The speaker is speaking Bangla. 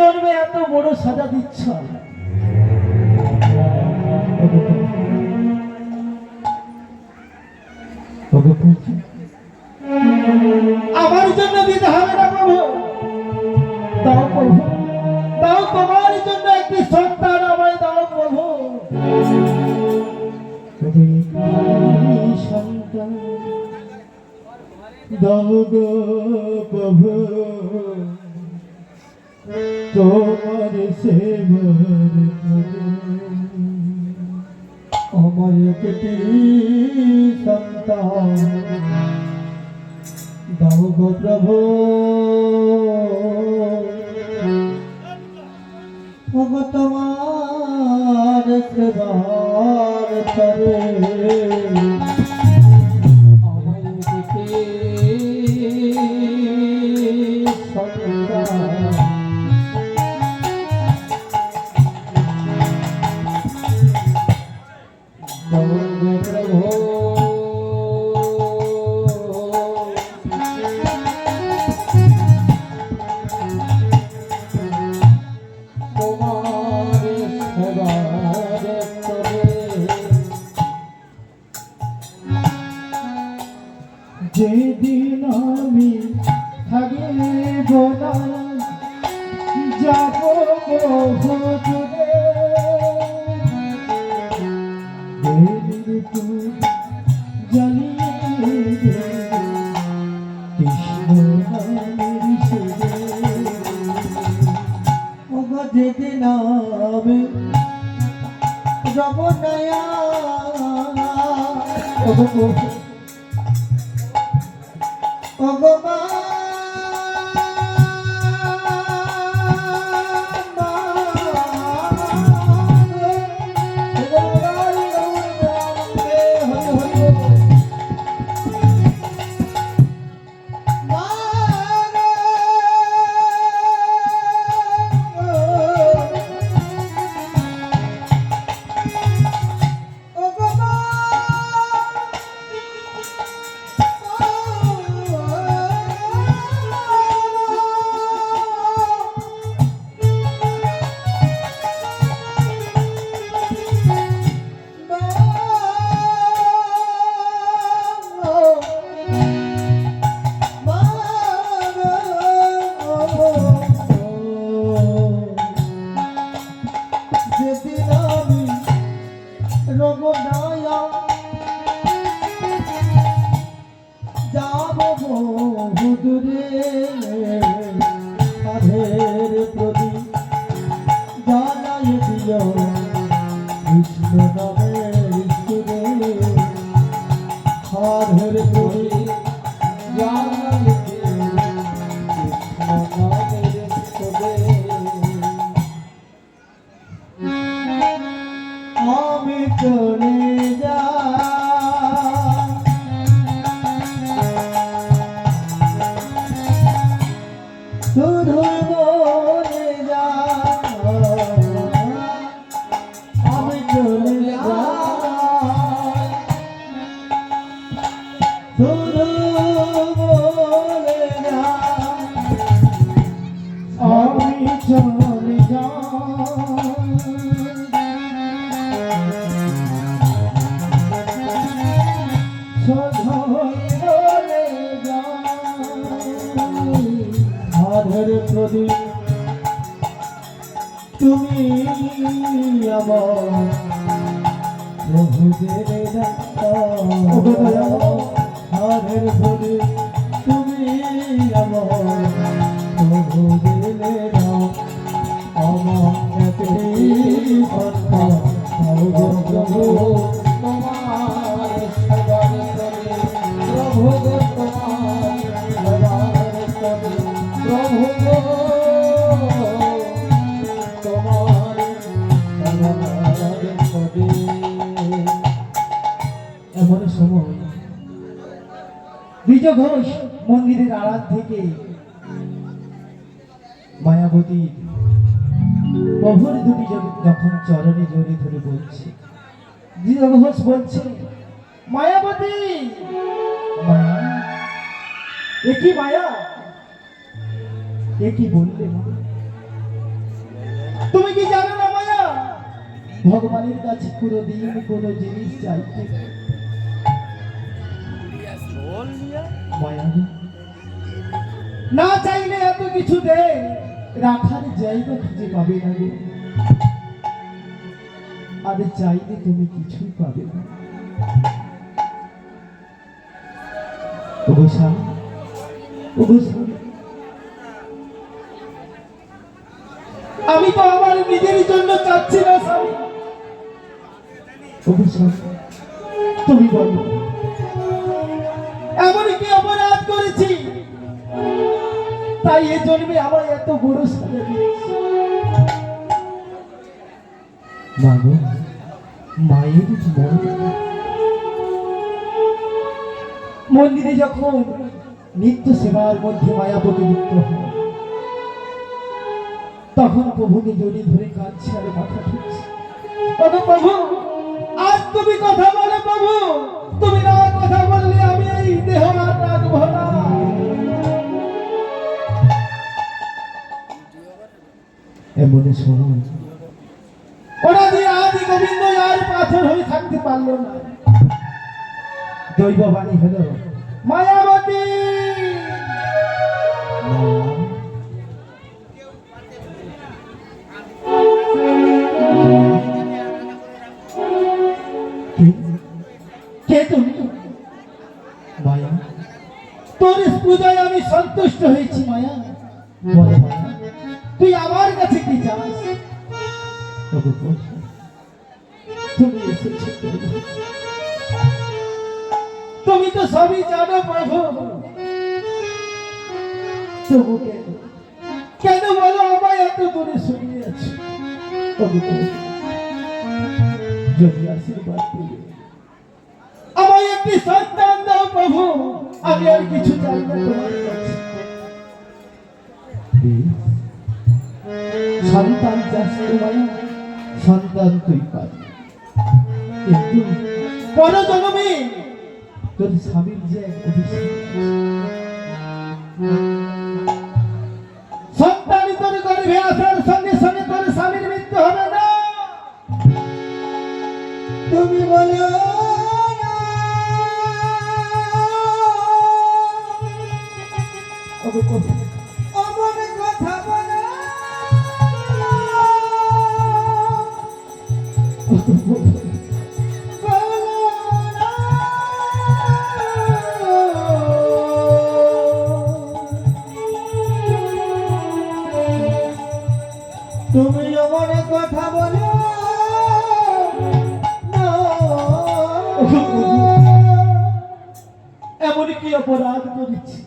জন্মে এত বড় সাজা দিচ্ছ? আমার জন্য দিতে হবে না প্রভু। দাও প্রভু, দাও, তোমার জন্য একটি সন্তান আমায় দাও প্রভু। সন্তান দাও গো প্রভু, তোমার সেবার আমার একটি সন্তান দাও গো প্রভু। তোমার সেবার করে আমার একটি সন্তান দাও গো প্রভু। যেদিন আমি থাকিব না যাব বহু দূরে, জ্বালিয়ে কৃষ্ণ নামের সুরে। ওগো যেদিন আমি যাব নয়া যাব বহুদূরে, সাধের প্রদীপ জ্বালায় দিও কৃষ্ণ নামের সুরে। সাধের প্রদীপ জ্বালায় দিও কৃষ্ণ নামের সুরে। আমি চলে যা শুধু বলে যা, আমি চলে যাই শুধু বলে যা, আমি চলে যাই। সাধের প্রদীপ তুমি আমার প্রভু দিলে সাধের প্রদীপ তুমি আমার প্রভু দিলে আমার প্রভু তোমার সবার প্রভু এমন সময় দ্বিজ ঘোষ মন্দিরের আড়াল থেকে মায়াবতী প্রভুর দুটি যখন চরণে জড়িয়ে ধরে বলছে, দ্বিজ ঘোষ বলছে, মায়াবতী মায়া, একই মায়া, একই বললে তুমি কি জানো না মায়া, ভগবানের কাছে কোনোদিন কোনো জিনিস চাইতে মায়া না চাইলে এত কিছু দে, রাখার জায়গা খুঁজে পাবে না গো। আর চাইলে তুমি কিছুই পাবে না। ওগো স্বামী, ওগো স্বামী, আমি তো আমার নিজের জন্য চাচ্ছি না স্বামী। ওগো স্বামী, তুমি বলো এমন কি অপরাধ করেছি তাই এ জন্মে আমার এত বড় সাজা দিয়েছে? মা গো, মায়ের মন্দিরে যখন নিত্য সেবার মধ্যে মায়াবতী লিপ্ত হয়, তখন প্রভুকে জড়িয়ে ধরে কাঁদছে আর মাথা ঠুকছে। ওগো প্রভু, আজ তুমি কথা বলো প্রভু, তুমি না কথা বললে আমি এই দেহ আর রাখবো না। এমনি সময় ওরা দিয়ে আদি গোবিন্দ আর পাথর হয়ে থাকতে পারলো না। দৈববাণী হলো মায়াবতী। কে তুমি? মায়া, তোর পূজায় আমি সন্তুষ্ট হয়েছি মায়া। বল মায়া, তুই আমার কাছে কি চাস? তুমি এসেছো, তুমি তো সবই জানো প্রভু, তবু কেন বলো আমায় এত দূরে সরিয়ে আছো? যদি আশীর্বাদ দিলে আমায় একটি সন্তান দাও প্রভু, আমি আর কিছু চাই না তোমার কাছে। সন্তান চাস তোমায়, সন্তান তুই পাবি, কিন্তু পরজন্মে তোর স্বামীর যে এক অভিশাপ, সন্তান তোর গর্ভে আসার সঙ্গে সঙ্গে তোর স্বামীর মৃত্যু হবে না। তুমি বলো অমন কথা বলো, তুমি আমার কথা বলো এমন কি অপরাধ করেছি